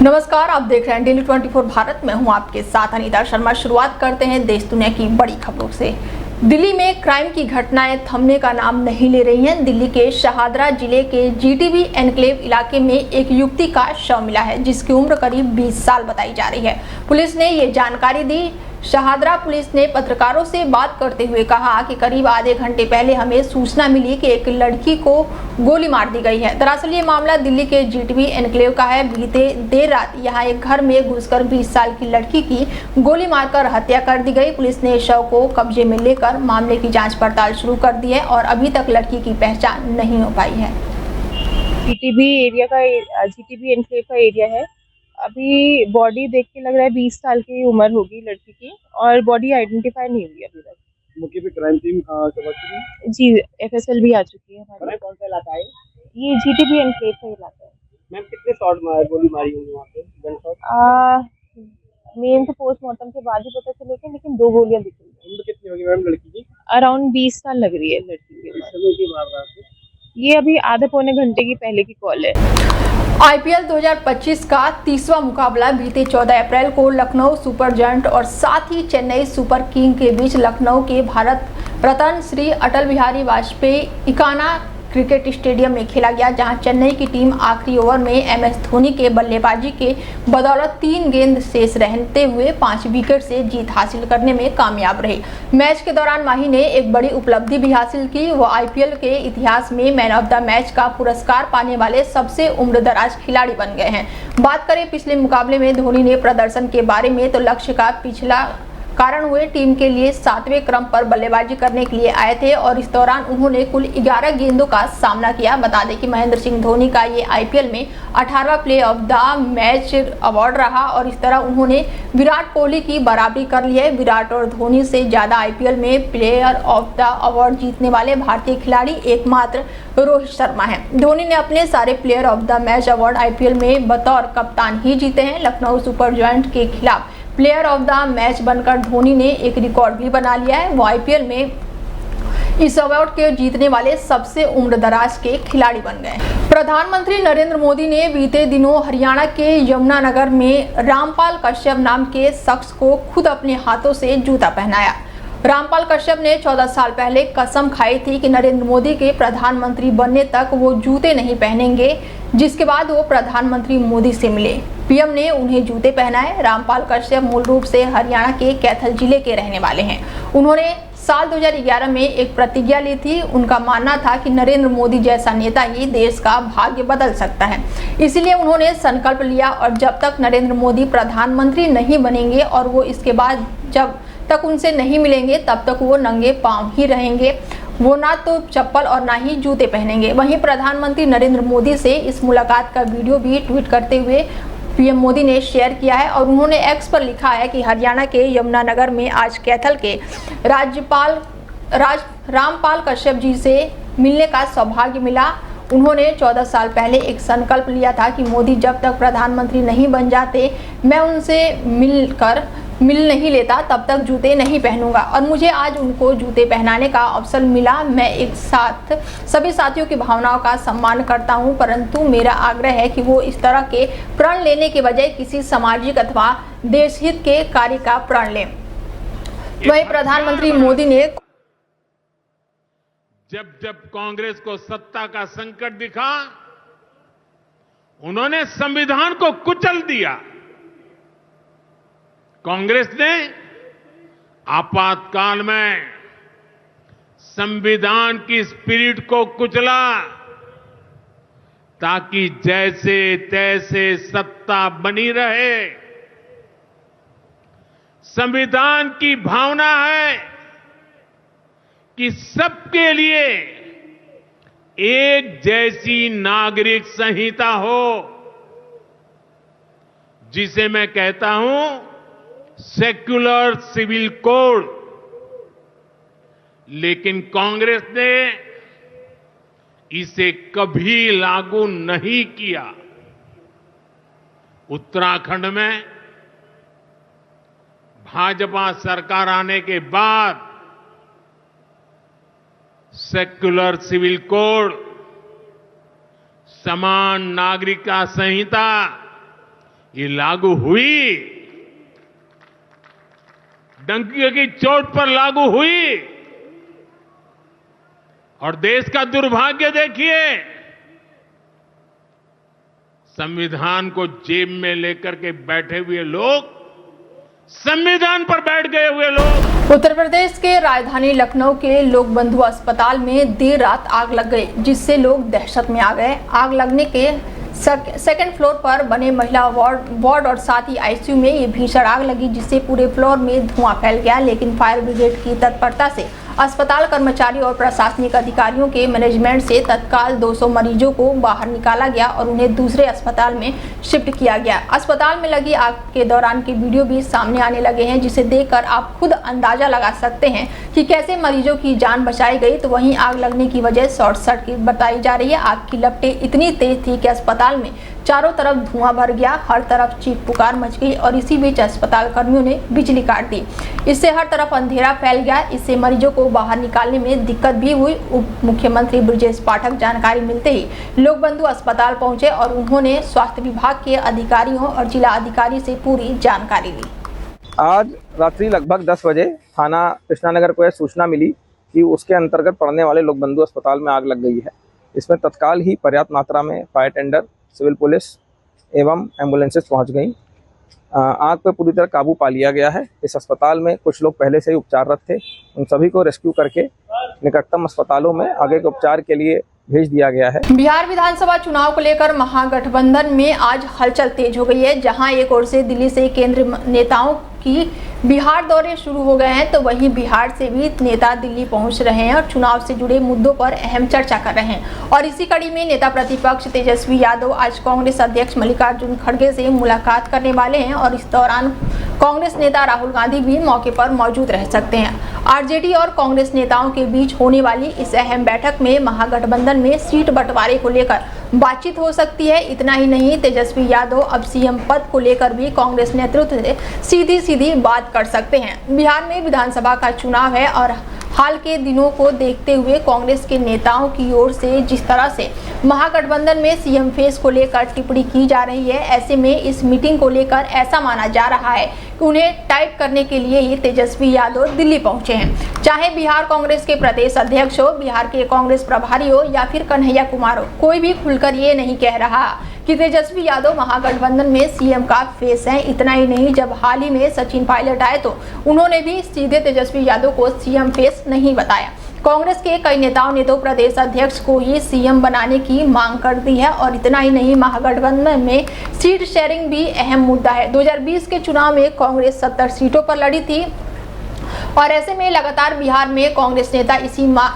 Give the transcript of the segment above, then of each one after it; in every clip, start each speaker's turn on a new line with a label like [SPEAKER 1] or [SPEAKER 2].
[SPEAKER 1] नमस्कार, आप देख रहे हैं डेली 24 भारत में हूं आपके साथ अनीता शर्मा। शुरुआत करते हैं देश दुनिया की बड़ी खबरों से। दिल्ली में क्राइम की घटनाएं थमने का नाम नहीं ले रही हैं। दिल्ली के शाहदरा जिले के जीटीबी एनक्लेव इलाके में एक युवती का शव मिला है जिसकी उम्र करीब 20 साल बताई जा रही है। पुलिस ने ये जानकारी दी। शाहदरा पुलिस ने पत्रकारों से बात करते हुए कहा कि करीब आधे घंटे पहले हमें सूचना मिली कि एक लड़की को गोली मार दी गई है। दरअसल ये मामला दिल्ली के जीटीबी एनक्लेव का है। बीते देर रात यहां एक घर में घुसकर 20 साल की लड़की की गोली मारकर हत्या कर दी गई। पुलिस ने शव को कब्जे में लेकर मामले की जांच पड़ताल शुरू कर दी है और अभी तक लड़की की पहचान नहीं हो पाई है।
[SPEAKER 2] जीटीबी एनक्लेव का एरिया है। अभी बॉडी देख के लग रहा है 20 साल की उम्र होगी लड़की की, और बॉडी आइडेंटिफाई नहीं हुई अभी तक।
[SPEAKER 3] मौके पे क्राइम टीम पहुंच चुकी है।
[SPEAKER 2] जी, एफएसएल भी आ चुकी है हमारे।
[SPEAKER 3] कौन सा इलाका है?
[SPEAKER 2] ये जीटीबी एनक्लेव का इलाका है।
[SPEAKER 3] मैम कितने शॉट गोली मारी होंगी वहाँ पे? Gun shot?
[SPEAKER 2] मेन तो पोस्टमार्टम के बाद ही पता चलेगा, लेकिन 2 गोलियां दिख रही है।
[SPEAKER 3] उम्र कितनी होगी मैम लड़की की?
[SPEAKER 2] अराउंड 20 साल लग रही है लड़की की उम्र।
[SPEAKER 3] समय की वारदात है।
[SPEAKER 2] ये अभी आधे पौने घंटे की पहले की कॉल है।
[SPEAKER 1] आईपीएल 2025 का 30वां मुकाबला बीते 14 अप्रैल को लखनऊ सुपर जायंट और साथ ही चेन्नई सुपर किंग के बीच लखनऊ के भारत रत्न श्री अटल बिहारी वाजपेयी इकाना क्रिकेट स्टेडियम में खेला गया, जहां चेन्नई की टीम आखिरी ओवर में एमएस धोनी के बल्लेबाजी के बदौलत 3 गेंद शेष रहते हुए 5 विकेट से जीत हासिल करने में कामयाब रही। मैच के दौरान माही ने एक बड़ी उपलब्धि भी हासिल की। वो आईपीएल के इतिहास में मैन ऑफ द मैच का पुरस्कार पाने वाले सबसे उम्रदराज खिलाड़ी बन गए हैं। बात करें पिछले मुकाबले में धोनी ने प्रदर्शन के बारे में तो लक्ष्य का पिछला कारण हुए टीम के लिए 7वें क्रम पर बल्लेबाजी करने के लिए आए थे और इस दौरान उन्होंने कुल 11 गेंदों का सामना किया। बता दें कि महेंद्र सिंह धोनी का ये आईपीएल में 18वां player of the match award रहा और इस तरह उन्होंने विराट कोहली की बराबरी कर ली है। विराट और धोनी से ज्यादा आईपीएल में प्लेयर ऑफ द अवार्ड जीतने वाले भारतीय खिलाड़ी एकमात्र रोहित शर्मा है। धोनी ने अपने सारे player of the match award IPL में बतौर कप्तान ही जीते हैं। लखनऊ सुपर जायंट के खिलाफ प्लेयर ऑफ द मैच बनकर धोनी ने एक रिकॉर्ड भी बना लिया है। वो आईपीएल में इस अवार्ड के जीतने वाले सबसे उम्रदराज के खिलाड़ी बन गए। प्रधानमंत्री नरेंद्र मोदी ने बीते दिनों हरियाणा के यमुनानगर में रामपाल कश्यप नाम के शख्स को खुद अपने हाथों से जूता पहनाया। रामपाल कश्यप ने 14 साल पहले कसम खाई थी कि नरेंद्र मोदी के प्रधानमंत्री बनने तक वो जूते नहीं पहनेंगे, जिसके बाद वो प्रधानमंत्री मोदी से मिले। पीएम ने उन्हें जूते पहनाए। रामपाल कश्यप मूल रूप से हरियाणा के कैथल जिले के रहने वाले हैं। उन्होंने साल 2011 में एक प्रतिज्ञा ली थी। उनका मानना था कि नरेंद्र मोदी जैसा नेता ही देश का भाग्य बदल सकता है। इसीलिए उन्होंने संकल्प लिया और जब तक नरेंद्र मोदी प्रधानमंत्री नहीं बनेंगे और वो इसके बाद जब तक उनसे नहीं मिलेंगे तब तक वो नंगे पांव ही रहेंगे। वो ना तो चप्पल और ना ही जूते पहनेंगे। वहीं प्रधानमंत्री नरेंद्र मोदी से इस मुलाकात का वीडियो भी ट्वीट करते हुए पीएम मोदी ने शेयर किया है और उन्होंने एक्स पर लिखा है कि हरियाणा के यमुनानगर में आज कैथल के राज्यपाल रामपाल कश्यप जी से मिलने का सौभाग्य मिला। उन्होंने 14 साल पहले एक संकल्प लिया था कि मोदी जब तक प्रधानमंत्री नहीं बन जाते मैं उनसे मिल नहीं लेता तब तक जूते नहीं पहनूंगा और मुझे आज उनको जूते पहनाने का अवसर मिला। मैं एक साथ सभी साथियों की भावनाओं का सम्मान करता हूं, परंतु मेरा आग्रह है कि वो इस तरह के प्रण लेने के बजाय किसी सामाजिक अथवा देशहित के कार्य का प्रण लें। वहीं प्रधानमंत्री मोदी ने
[SPEAKER 4] जब कांग्रेस को सत्ता का संकट दिखा, उन्होंने संविधान को कुचल दिया। कांग्रेस ने आपातकाल में संविधान की स्पिरिट को कुचला ताकि जैसे तैसे सत्ता बनी रहे। संविधान की भावना है कि सबके लिए एक जैसी नागरिक संहिता हो, जिसे मैं कहता हूं सेक्युलर सिविल कोड। लेकिन कांग्रेस ने इसे कभी लागू नहीं किया। उत्तराखंड में भाजपा सरकार आने के बाद सेक्युलर सिविल कोड, समान नागरिकता संहिता ये लागू हुई, डंकी की चोट पर लागू हुई। और देश का दुर्भाग्य देखिए, संविधान को जेब में लेकर के बैठे हुए लोग, संविधान पर बैठ गए हुए लोग।
[SPEAKER 1] उत्तर प्रदेश के राजधानी लखनऊ के लोक बंधु अस्पताल में देर रात आग लग गई, जिससे लोग दहशत में आ गए। आग लगने के सेकंड फ्लोर पर बने महिला वार्ड और साथ ही आईसीयू में ये भीषण आग लगी, जिससे पूरे फ्लोर में धुआं फैल गया। लेकिन फायर ब्रिगेड की तत्परता से अस्पताल कर्मचारी और प्रशासनिक अधिकारियों के मैनेजमेंट से तत्काल 200 मरीजों को बाहर निकाला गया और उन्हें दूसरे अस्पताल में शिफ्ट किया गया। अस्पताल में लगी आग के दौरान के वीडियो भी सामने आने लगे हैं, जिसे देखकर आप खुद अंदाजा लगा सकते हैं कि कैसे मरीजों की जान बचाई गई। तो वहीं आग लगने की वजह शॉर्ट सर्किट बताई जा रही है। आग की लपटें इतनी तेज थी कि अस्पताल में चारों तरफ धुआं भर गया, हर तरफ चीख पुकार मच गई और इसी बीच अस्पताल कर्मियों ने बिजली काट दी। इससे हर तरफ अंधेरा फैल गया। इससे मरीजों को बाहर निकालने में दिक्कत भी हुई। उप मुख्यमंत्री ब्रजेश पाठक जानकारी मिलते ही लोक बंधु अस्पताल पहुंचे और उन्होंने स्वास्थ्य विभाग के अधिकारियों और जिला अधिकारी से पूरी जानकारी ली।
[SPEAKER 5] आज रात्रि लगभग 10 बजे थाना कृष्णानगर को यह सूचना मिली कि उसके अंतर्गत पड़ने वाले लोक बंधु अस्पताल में आग लग गई है। इसमें तत्काल ही पर्याप्त मात्रा में फायर टेंडर, सिविल पुलिस एवं एम्बुलेंसेस पहुंच गई। आग पर पूरी तरह काबू पा लिया गया है। इस अस्पताल में कुछ लोग पहले से ही उपचाररत थे, उन सभी को रेस्क्यू करके निकटतम अस्पतालों में आगे के उपचार के लिए भेज दिया गया है।
[SPEAKER 1] बिहार विधानसभा चुनाव को लेकर महागठबंधन में आज हलचल तेज हो गई है। जहां एक ओर से दिल्ली से केंद्रीय नेताओं की बिहार दौरे शुरू हो गए हैं, तो वहीं बिहार से भी नेता दिल्ली पहुंच रहे हैं और चुनाव से जुड़े मुद्दों पर अहम चर्चा कर रहे हैं। और इसी कड़ी में नेता प्रतिपक्ष तेजस्वी यादव आज कांग्रेस अध्यक्ष मल्लिकार्जुन खड़गे से मुलाकात करने वाले हैं और इस दौरान कांग्रेस नेता राहुल गांधी भी मौके पर मौजूद रह सकते हैं। आरजेडी और कांग्रेस नेताओं के बीच होने वाली इस अहम बैठक में महागठबंधन में सीट बंटवारे को लेकर बातचीत हो सकती है। इतना ही नहीं, तेजस्वी यादव अब सीएम पद को लेकर भी कांग्रेस नेतृत्व से सीधी बात कर सकते हैं। बिहार में विधानसभा का चुनाव है और हाल के दिनों को देखते हुए कांग्रेस के नेताओं की ओर से जिस तरह से महागठबंधन में सीएम फेस को लेकर टिप्पणी की जा रही है, ऐसे में इस मीटिंग को लेकर ऐसा माना जा रहा है कि उन्हें टाइट करने के लिए ही तेजस्वी यादव दिल्ली पहुंचे हैं। चाहे बिहार कांग्रेस के प्रदेश अध्यक्ष हो, बिहार के कांग्रेस प्रभारी हो या फिर कन्हैया कुमार हो, कोई भी खुलकर ये नहीं कह रहा कि तेजस्वी यादव महागठबंधन में सीएम का फेस है। इतना ही नहीं, जब हाल ही में सचिन पायलट आए तो उन्होंने भी सीधे तेजस्वी यादव को सीएम फेस नहीं बताया। कांग्रेस के कई नेताओं ने तो प्रदेश अध्यक्ष को ही सीएम बनाने की मांग कर दी है। और इतना ही नहीं, महागठबंधन में सीट शेयरिंग भी अहम मुद्दा है। 2020 के चुनाव में कांग्रेस 70 सीटों पर लड़ी थी और ऐसे में लगातार बिहार में कांग्रेस नेता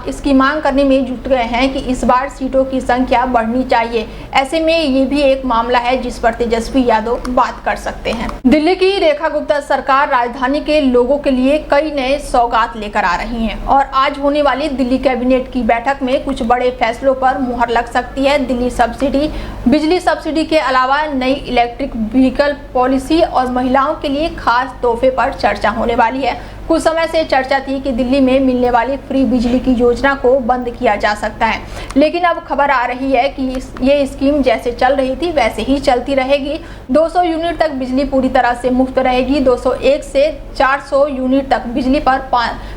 [SPEAKER 1] इसकी मांग करने में जुट गए हैं कि इस बार सीटों की संख्या बढ़नी चाहिए। ऐसे में ये भी एक मामला है जिस पर तेजस्वी यादव बात कर सकते हैं। दिल्ली की रेखा गुप्ता सरकार राजधानी के लोगों के लिए कई नए सौगात लेकर आ रही है और आज होने वाली दिल्ली कैबिनेट की बैठक में कुछ बड़े फैसलों पर मुहर लग सकती है। दिल्ली सब्सिडी, बिजली सब्सिडी के अलावा नई इलेक्ट्रिक व्हीकल पॉलिसी और महिलाओं के लिए खास तोहफे पर चर्चा होने वाली है। कुछ समय से चर्चा थी कि दिल्ली में मिलने वाली फ्री बिजली की योजना को बंद किया जा सकता है, लेकिन अब खबर आ रही है कि ये स्कीम जैसे चल रही थी वैसे ही चलती रहेगी। 200 यूनिट तक बिजली पूरी तरह से मुफ्त रहेगी। 201 से 400 यूनिट तक बिजली पर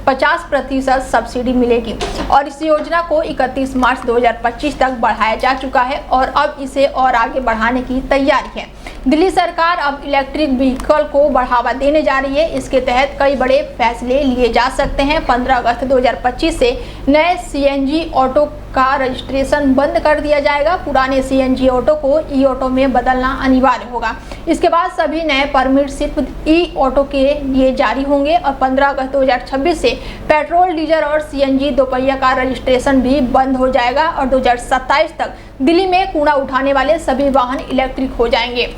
[SPEAKER 1] 50% सब्सिडी मिलेगी और इस योजना को 31 मार्च 2025 तक बढ़ाया जा चुका है और अब इसे और आगे बढ़ाने की तैयारी है। दिल्ली सरकार अब इलेक्ट्रिक व्हीकल को बढ़ावा देने जा रही है। इसके तहत कई बड़े फैसले लिए जा सकते हैं। 15 अगस्त 2025 से नए सीएनजी ऑटो का रजिस्ट्रेशन बंद कर दिया जाएगा। पुराने सीएनजी ऑटो को ई ऑटो में बदलना अनिवार्य होगा। इसके बाद सभी नए परमिट सिर्फ ई ऑटो के लिए जारी होंगे और 15 अगस्त 2026 से पेट्रोल, डीजल और सीएनजी दोपहिया का रजिस्ट्रेशन भी बंद हो जाएगा और 2027 तक दिल्ली में कूड़ा उठाने वाले सभी वाहन इलेक्ट्रिक हो जाएंगे।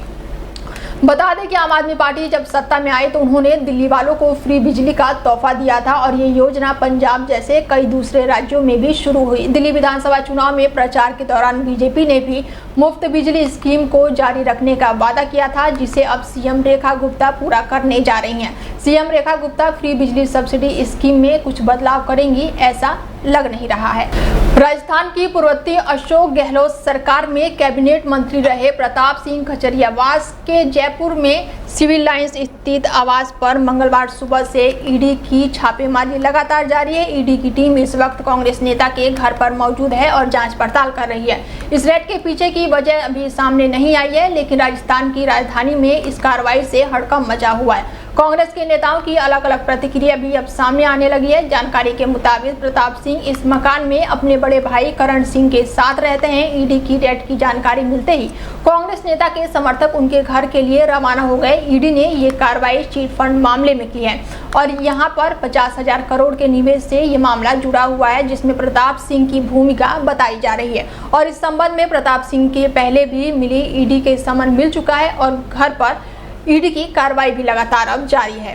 [SPEAKER 1] बता दें कि आम आदमी पार्टी जब सत्ता में आई तो उन्होंने दिल्ली वालों को फ्री बिजली का तोहफा दिया था और ये योजना पंजाब जैसे कई दूसरे राज्यों में भी शुरू हुई। दिल्ली विधानसभा चुनाव में प्रचार के दौरान बीजेपी ने भी मुफ्त बिजली स्कीम को जारी रखने का वादा किया था, जिसे अब सीएम रेखा गुप्ता पूरा करने जा रही हैं। सीएम रेखा गुप्ता फ्री बिजली सब्सिडी स्कीम में कुछ बदलाव करेंगी, ऐसा लग नहीं रहा है। राजस्थान की पूर्ववर्ती अशोक गहलोत सरकार में कैबिनेट मंत्री रहे प्रताप सिंह खचरियावास के जयपुर में सिविल लाइंस स्थित आवास पर मंगलवार सुबह से ईडी की छापेमारी लगातार जारी है। ईडी की टीम इस वक्त कांग्रेस नेता के घर पर मौजूद है और जांच पड़ताल कर रही है। इस रेड के पीछे की वजह अभी सामने नहीं आई है, लेकिन राजस्थान की राजधानी में इस कार्रवाई से हड़कंप मचा हुआ है। कांग्रेस के नेताओं की अलग अलग प्रतिक्रिया भी अब सामने आने लगी है। जानकारी के मुताबिक प्रताप सिंह इस मकान में अपने बड़े भाई करण सिंह के साथ रहते हैं। ईडी की रेड की जानकारी मिलते ही कांग्रेस नेता के समर्थक उनके घर के लिए रवाना हो गए। ईडी ने ये कार्रवाई चिट फंड मामले में की है और यहाँ पर 50,000 करोड़ के निवेश से ये मामला जुड़ा हुआ है, जिसमें प्रताप सिंह की भूमिका बताई जा रही है। और इस संबंध में प्रताप सिंह के पहले भी मिली ईडी के समन मिल चुका है और घर पर ईडी की कार्रवाई भी लगातार अब जारी है।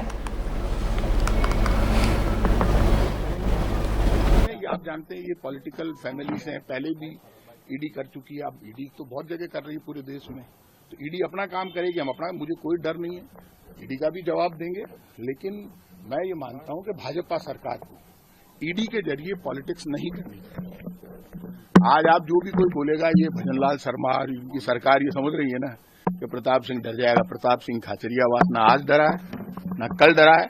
[SPEAKER 6] आप जानते हैं ये पॉलिटिकल फैमिलीज हैं, पहले भी ईडी कर चुकी है, अब ईडी तो बहुत जगह कर रही है पूरे देश में, तो ईडी अपना काम करेगी, हम अपना, मुझे कोई डर नहीं है, ईडी का भी जवाब देंगे। लेकिन मैं ये मानता हूं कि भाजपा सरकार को ईडी के जरिए पॉलिटिक्स नहीं करनी चाहिए। आज आप जो भी कोई बोलेगा, ये भजनलाल शर्मा और इनकी सरकार ये समझ रही है ना कि प्रताप सिंह डर जाएगा। प्रताप सिंह खाचरियावास ना आज डरा है ना कल डरा है।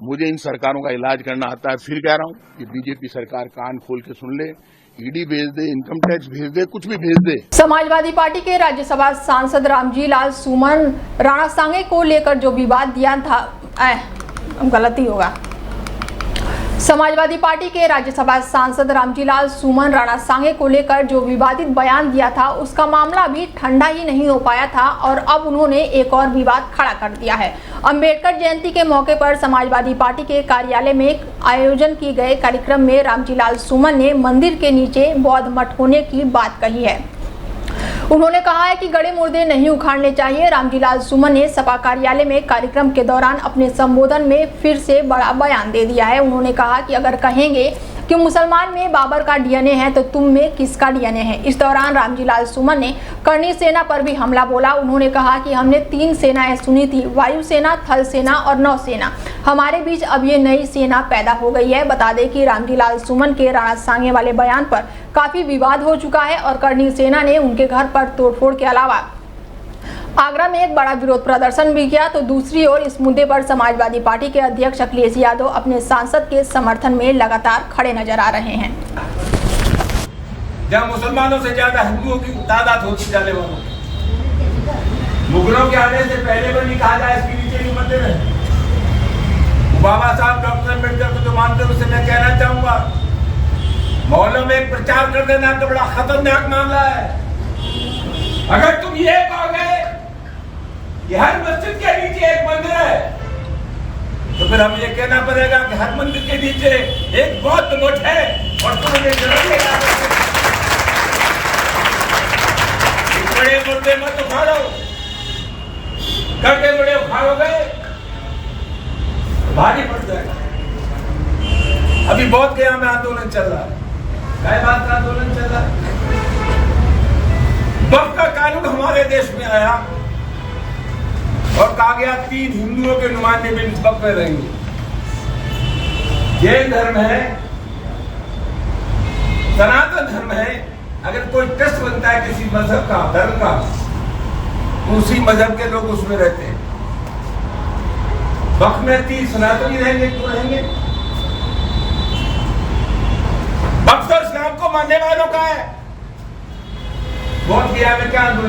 [SPEAKER 6] मुझे इन सरकारों का इलाज करना आता है। फिर कह रहा हूं कि बीजेपी सरकार कान खोल के सुन ले, ईडी भेज दे, इनकम टैक्स भेज दे, कुछ भी भेज दे।
[SPEAKER 1] समाजवादी पार्टी के राज्यसभा सांसद रामजी लाल सुमन राणा सांगे को लेकर जो विवाद दिया था, गलती होगा। समाजवादी पार्टी के राज्यसभा सांसद रामजी लाल सुमन राणा सांगे को लेकर जो विवादित बयान दिया था, उसका मामला अभी ठंडा ही नहीं हो पाया था और अब उन्होंने एक और विवाद खड़ा कर दिया है। अंबेडकर जयंती के मौके पर समाजवादी पार्टी के कार्यालय में आयोजन किए गए कार्यक्रम में रामजी लाल सुमन ने मंदिर के नीचे बौद्ध मठ होने की बात कही है। उन्होंने कहा है कि गड़े मुर्दे नहीं उखाड़ने चाहिए। रामजी लाल सुमन ने सपा कार्यालय में कार्यक्रम के दौरान अपने संबोधन में फिर से बड़ा बयान दे दिया है। उन्होंने कहा कि अगर कहेंगे कि मुसलमान में बाबर का डीएनए है तो तुम में किसका डीएनए है। इस दौरान रामजी लाल सुमन ने करणी सेना पर भी हमला बोला। उन्होंने कहा कि हमने 3 सेनाएं सुनी थी, वायुसेना, थल सेना और नौसेना। हमारे बीच अब ये नई सेना पैदा हो गई है। बता दें कि रामजी लाल सुमन के राणा सांगे वाले बयान पर काफी विवाद हो चुका है और करणी सेना ने उनके घर पर तोड़फोड़ के अलावा आगरा में एक बड़ा विरोध प्रदर्शन भी किया। तो दूसरी ओर इस मुद्दे पर समाजवादी पार्टी के अध्यक्ष अखिलेश यादव अपने सांसद के समर्थन में लगातार खड़े नजर आ रहे हैं।
[SPEAKER 7] जहाँ मुसलमानों से ज्यादा हिंदुओं की तादाद होती जाने वालों, मुगलों के आने से पहले पर नहीं कहा जाए इसके नीचे नहीं मंदिर है। बाबा साहब डॉक्टर अम्बेडकर को जो मानते हैं उससे मैं कहना चाहूंगा, मोहल्लों में एक प्रचार कर देना तो बड़ा खतरनाक मामला है। अगर तुम ये कहोगे कि हर मस्जिद के नीचे एक मंदिर है, तो फिर हमें ये कहना पड़ेगा कि हर मंदिर के नीचे एक बौद्ध मठ है और तुम उन्हें बड़े मुद्दे मत उखाड़ो, करके बड़े उखाड़ोगे भारी पड़ जाएगा। अभी बहुत गया में आंदोलन चल रहा है, क्या बात का आंदोलन चल रहा है। वक्फ का कानून हमारे देश में आया और कहा गया 3 हिंदुओं के नुमाइंदे भी वक्फ में रहेंगे। जैन धर्म है, सनातन धर्म है। अगर कोई ट्रस्ट बनता है किसी मजहब का, धर्म का, तो उसी मजहब के लोग उसमें रहते हैं। वक्फ में 3 सनातनी रहेंगे, क्यों रहेंगे? वक्फ तो इस्लाम को मानने वालों का है। बहुत गया में क्या आंदोलन